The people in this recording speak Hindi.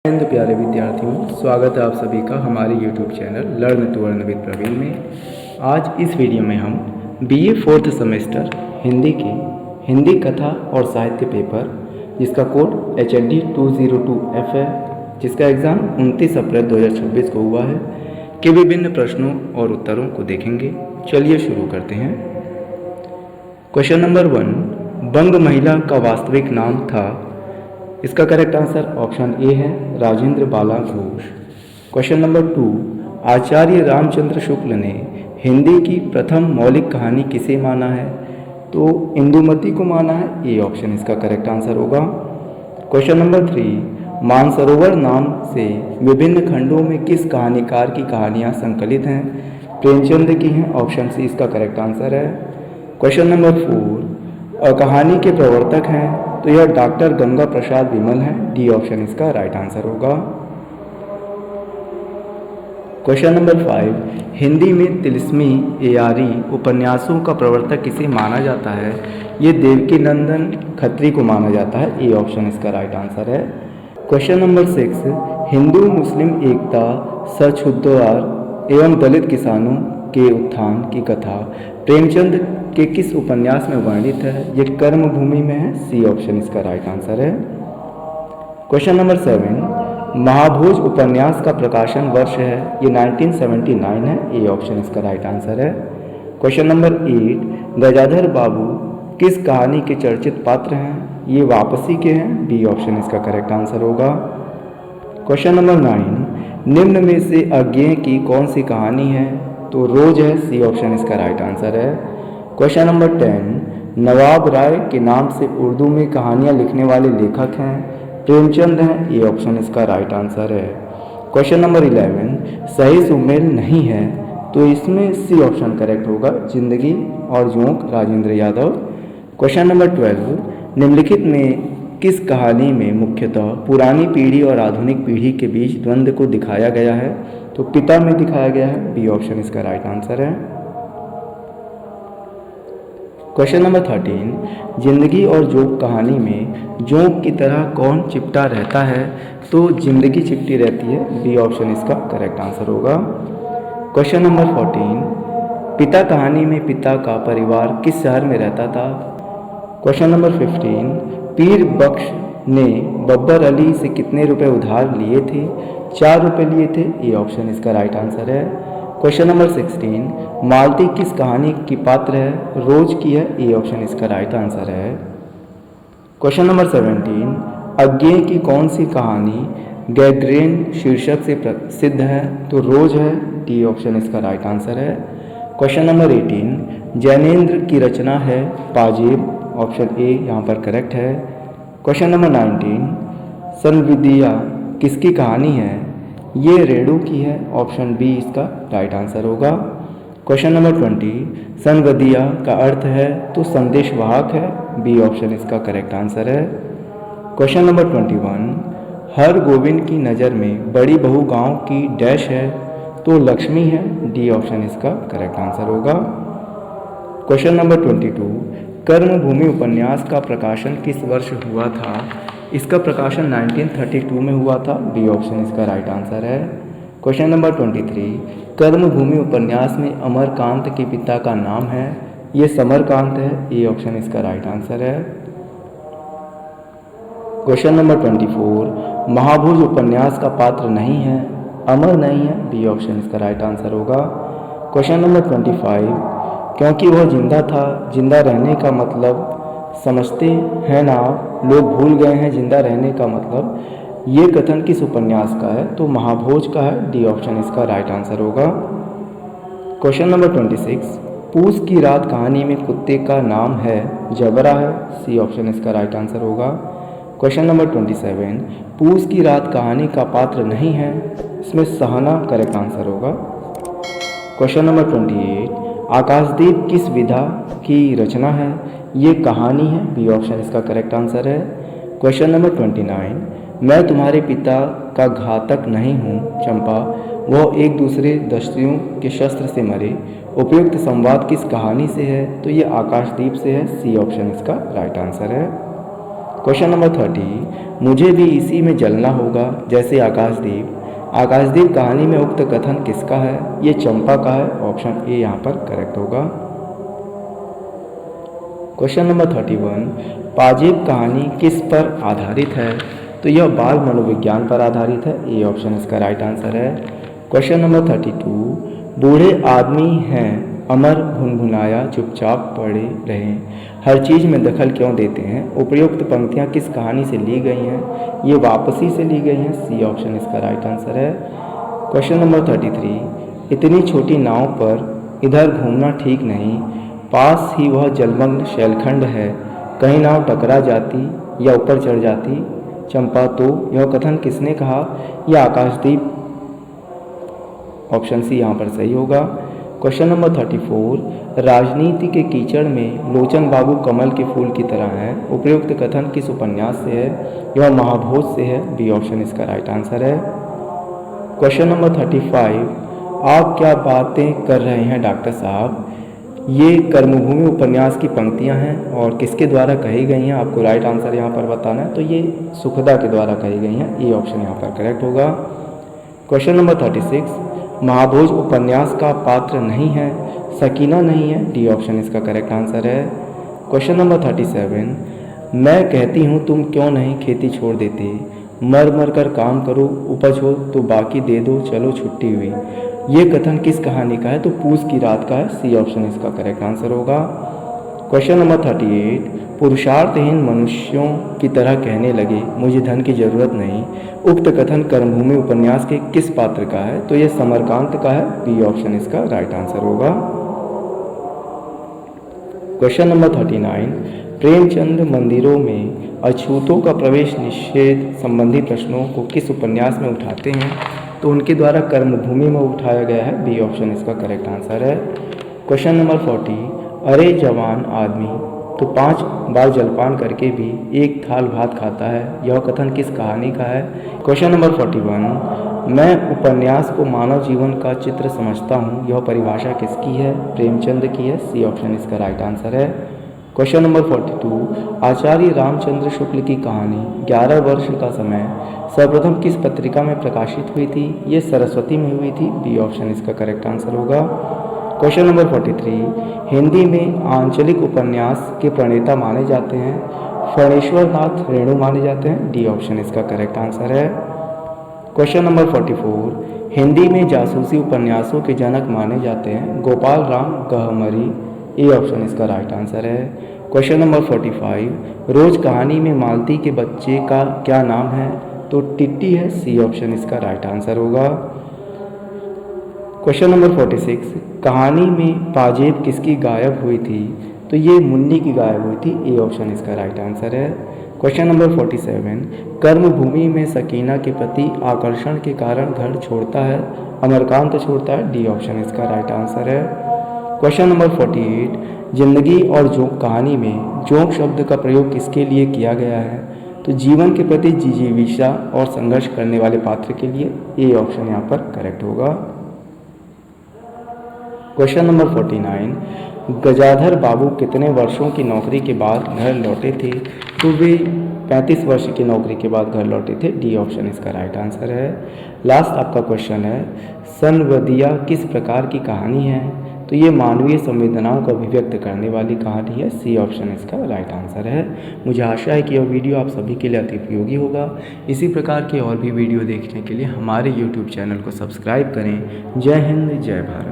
तो प्यारे विद्यार्थियों, स्वागत है आप सभी का हमारे YouTube channel learn to earn with Praveen में। आज इस वीडियो में हम BA 4th सेमेस्टर हिंदी की हिंदी कथा और साहित्य पेपर, जिसका कोड HND 202F है, जिसका एग्ज़ाम 29 अप्रैल 2026 को हुआ है, के विभिन्न प्रश्नों और उत्तरों को देखेंगे। चलिए शुरू करते हैं। क्वेश्चन नंबर 1, बंग महिला का वास्तविक नाम था। इसका करेक्ट आंसर ऑप्शन ए है, राजेंद्र बाला घोष। क्वेश्चन नंबर 2, आचार्य रामचंद्र शुक्ल ने हिंदी की प्रथम मौलिक कहानी किसे माना है? तो इंदुमती को माना है, ए ऑप्शन इसका करेक्ट आंसर होगा। क्वेश्चन नंबर 3, मानसरोवर नाम से विभिन्न खंडों में किस कहानीकार की कहानियाँ संकलित हैं? प्रेमचंद की हैं, ऑप्शन सी इसका करेक्ट आंसर है। क्वेश्चन नंबर 4, कहानी के प्रवर्तक हैं, तो यह डॉक्टर गंगा प्रसाद विमल है, डी ऑप्शन इसका राइट आंसर होगा। क्वेश्चन नंबर 5, हिंदी में तिलिस्मी एआरी उपन्यासों का प्रवर्तक किसे माना जाता है? ये देवकी नंदन खत्री को माना जाता है, ए ऑप्शन इसका राइट आंसर है। क्वेश्चन नंबर 6, हिंदू मुस्लिम एकता, सछुद्धार एवं दलित किसानों के उत्थान की कथा प्रेमचंद के किस उपन्यास में वर्णित है? ये कर्मभूमि में है, सी ऑप्शन इसका राइट आंसर है। क्वेश्चन नंबर 7, महाभोज उपन्यास का प्रकाशन वर्ष है? ये 1979 है, ए ऑप्शन इसका राइट आंसर है। क्वेश्चन नंबर 8, गजाधर बाबू किस कहानी के चर्चित पात्र हैं? ये वापसी के हैं, बी ऑप्शन इसका करेक्ट आंसर होगा। क्वेश्चन नंबर 9, निम्न में से अज्ञेय की कौन सी कहानी है? तो रोज है, सी ऑप्शन इसका राइट आंसर है। क्वेश्चन नंबर 10, नवाब राय के नाम से उर्दू में कहानियाँ लिखने वाले लेखक हैं? प्रेमचंद हैं, ए ऑप्शन इसका राइट आंसर है। क्वेश्चन नंबर 11, सही सुमेल नहीं है, तो इसमें सी ऑप्शन करेक्ट होगा, जिंदगी और जोंक राजेंद्र यादव। क्वेश्चन नंबर 12, निम्नलिखित में किस कहानी में मुख्यतः पुरानी पीढ़ी और आधुनिक पीढ़ी के बीच द्वंद्व को दिखाया गया है? तो पिता में दिखाया गया है, बी ऑप्शन इसका राइट आंसर है। क्वेश्चन नंबर 13, जिंदगी और जोंक कहानी में जोंक की तरह कौन चिपटा रहता है? तो जिंदगी चिपटी रहती है, बी ऑप्शन इसका करेक्ट आंसर होगा। क्वेश्चन नंबर 14, पिता कहानी में पिता का परिवार किस शहर में रहता था? क्वेश्चन नंबर 15, पीर बख्श ने बब्बर अली से कितने रुपए उधार लिए थे? 4 रुपये लिए थे, ए ऑप्शन इसका राइट आंसर है। क्वेश्चन नंबर 16, मालती किस कहानी की पात्र है? रोज की है, ए ऑप्शन इसका राइट आंसर है। क्वेश्चन नंबर 17, अज्ञेय की कौन सी कहानी गैग्रेन शीर्षक से प्रसिद्ध है? तो रोज है, डी ऑप्शन इसका राइट आंसर है। क्वेश्चन नंबर 18, जैनेन्द्र की रचना है पाजेब, ऑप्शन ए यहाँ पर करेक्ट है। क्वेश्चन नंबर 19, सनविदिया किसकी कहानी है? ये रेणु की है, ऑप्शन बी इसका राइट आंसर होगा। क्वेश्चन नंबर 20, सनवदिया का अर्थ है? तो संदेश वाहक है, बी ऑप्शन इसका करेक्ट आंसर है। क्वेश्चन नंबर 21, हर गोविंद की नज़र में बड़ी बहू गांव की डैश है? तो लक्ष्मी है, डी ऑप्शन इसका करेक्ट आंसर होगा। क्वेश्चन नंबर 22, कर्मभूमि उपन्यास का प्रकाशन किस वर्ष हुआ था? इसका प्रकाशन 1932 में हुआ था, बी ऑप्शन इसका राइट आंसर है। क्वेश्चन नंबर 23, कर्मभूमि उपन्यास में अमरकांत के पिता का नाम है? ये समरकांत है, ए ऑप्शन इसका राइट आंसर है। क्वेश्चन नंबर 24, महाभोज उपन्यास का पात्र नहीं है? अमर नहीं है, बी ऑप्शन इसका राइट आंसर होगा। क्वेश्चन नंबर 25, क्योंकि वह जिंदा था, जिंदा रहने का मतलब समझते हैं ना आप? लोग भूल गए हैं जिंदा रहने का मतलब। ये कथन किस उपन्यास का है? तो महाभोज का है, डी ऑप्शन इसका राइट आंसर होगा। क्वेश्चन नंबर 26, पूस की रात कहानी में कुत्ते का नाम है? जबरा है, सी ऑप्शन इसका राइट आंसर होगा। क्वेश्चन नंबर 27, पूस की रात कहानी का पात्र नहीं है? इसमें सहना करेक्ट आंसर होगा। क्वेश्चन नंबर 28, आकाशदीप किस विधा की रचना है? ये कहानी है, बी ऑप्शन इसका करेक्ट आंसर है। क्वेश्चन नंबर 29, मैं तुम्हारे पिता का घातक नहीं हूँ चंपा, वह एक दूसरे दस्युओं के शस्त्र से मरे, उपयुक्त संवाद किस कहानी से है? तो ये आकाशदीप से है, सी ऑप्शन इसका राइट आंसर है। क्वेश्चन नंबर 30, मुझे भी इसी में जलना होगा जैसे आकाशदीप। आकाशदीप कहानी में उक्त कथन किसका है? ये चंपा का है। ऑप्शन ए यहाँ पर करेक्ट होगा। क्वेश्चन नंबर 31, पाजेब कहानी किस पर आधारित है? तो यह बाल मनोविज्ञान पर आधारित है। ए ऑप्शन इसका राइट आंसर है। क्वेश्चन नंबर 32, बूढ़े आदमी हैं अमर भुनभुनाया चुपचाप पड़े रहें, हर चीज़ में दखल क्यों देते हैं? उपयुक्त पंक्तियाँ किस कहानी से ली गई हैं? ये वापसी से ली गई हैं। सी ऑप्शन इसका राइट आंसर है। क्वेश्चन नंबर 33, इतनी छोटी नाव पर इधर घूमना ठीक नहीं, पास ही वह जलमग्न शैलखंड है, कहीं नाव टकरा जाती या ऊपर चढ़ जाती चंपा तो यह कथन किसने कहा? यह आकाशदीप। ऑप्शन सी यहाँ पर सही होगा। क्वेश्चन नंबर 34, राजनीति के कीचड़ में लोचन बाबू कमल के फूल की तरह हैं, उपयुक्त कथन किस उपन्यास से है? यह महाभोज से है। बी ऑप्शन इसका राइट आंसर है। क्वेश्चन नंबर 35, आप क्या बातें कर रहे हैं डॉक्टर साहब? ये कर्मभूमि उपन्यास की पंक्तियां हैं और किसके द्वारा कही गई हैं? आपको राइट आंसर यहाँ पर बताना है। तो ये सुखदा के द्वारा कही गई हैं। ए ऑप्शन यहाँ पर करेक्ट होगा। क्वेश्चन नंबर 36, महाभोज उपन्यास का पात्र नहीं है, सकीना नहीं है। डी ऑप्शन इसका करेक्ट आंसर है। क्वेश्चन नंबर 37, मैं कहती हूँ तुम क्यों नहीं खेती छोड़ देते, मर मर कर काम करो, उपज हो तो बाकी दे दो, चलो छुट्टी हुई। ये कथन किस कहानी का है? तो पूस की रात का है। सी ऑप्शन इसका करेक्ट आंसर होगा। क्वेश्चन नंबर 38, पुरुषार्थहीन मनुष्यों की तरह कहने लगे मुझे धन की जरूरत नहीं, उक्त कथन कर्मभूमि उपन्यास के किस पात्र का है? तो ये समरकांत का है। बी ऑप्शन इसका राइट आंसर होगा। क्वेश्चन नंबर 39, प्रेमचंद मंदिरों में अछूतों का प्रवेश निषेध संबंधी प्रश्नों को किस उपन्यास में उठाते हैं? तो उनके द्वारा कर्मभूमि में उठाया गया है। बी ऑप्शन इसका करेक्ट आंसर है। क्वेश्चन नंबर 40, अरे जवान आदमी तो 5 बार जलपान करके भी एक थाल भात खाता है, यह कथन किस कहानी का है? क्वेश्चन नंबर 41, मैं उपन्यास को मानव जीवन का चित्र समझता हूँ, यह परिभाषा किसकी है? प्रेमचंद की है। सी ऑप्शन इसका राइट आंसर है। क्वेश्चन नंबर 42, आचार्य रामचंद्र शुक्ल की कहानी 11 वर्ष का समय सर्वप्रथम किस पत्रिका में प्रकाशित हुई थी? ये सरस्वती में हुई थी। बी ऑप्शन इसका करेक्ट आंसर होगा। क्वेश्चन नंबर 43, हिंदी में आंचलिक उपन्यास के प्रणेता माने जाते हैं, फणेश्वर नाथ रेणु माने जाते हैं। डी ऑप्शन इसका करेक्ट आंसर है। क्वेश्चन नंबर 44, हिंदी में जासूसी उपन्यासों के जनक माने जाते हैं गोपाल राम गहमरी। ए ऑप्शन इसका राइट आंसर है। क्वेश्चन नंबर 45, रोज कहानी में मालती के बच्चे का क्या नाम है? तो टिट्टी है। सी ऑप्शन इसका राइट आंसर होगा। क्वेश्चन नंबर 46, कहानी में पाजेब किसकी गायब हुई थी? तो ये मुन्नी की गायब हुई थी। ए ऑप्शन इसका राइट आंसर है। क्वेश्चन नंबर 47, कर्मभूमि में सकीना के प्रति आकर्षण के कारण घर छोड़ता है, अमरकांत छोड़ता है। डी ऑप्शन इसका राइट आंसर है। क्वेश्चन नंबर 48, जिंदगी और जोक कहानी में जोक शब्द का प्रयोग किसके लिए किया गया है? तो जीवन के प्रति जिजीविषा और संघर्ष करने वाले पात्र के लिए। ए ऑप्शन यहाँ पर करेक्ट होगा। क्वेश्चन नंबर 49, गजाधर बाबू कितने वर्षों की नौकरी के बाद घर लौटे थे? तो वे 35 वर्ष की नौकरी के बाद घर लौटे थे। डी ऑप्शन इसका राइट आंसर है। लास्ट आपका क्वेश्चन है, सनवदिया किस प्रकार की कहानी है? तो ये मानवीय संवेदनाओं को अभिव्यक्त करने वाली कहानी है। सी ऑप्शन इसका राइट आंसर है। मुझे आशा है कि यह वीडियो आप सभी के लिए अति उपयोगी होगा। इसी प्रकार के और भी वीडियो देखने के लिए हमारे YouTube चैनल को सब्सक्राइब करें। जय हिंद, जय भारत।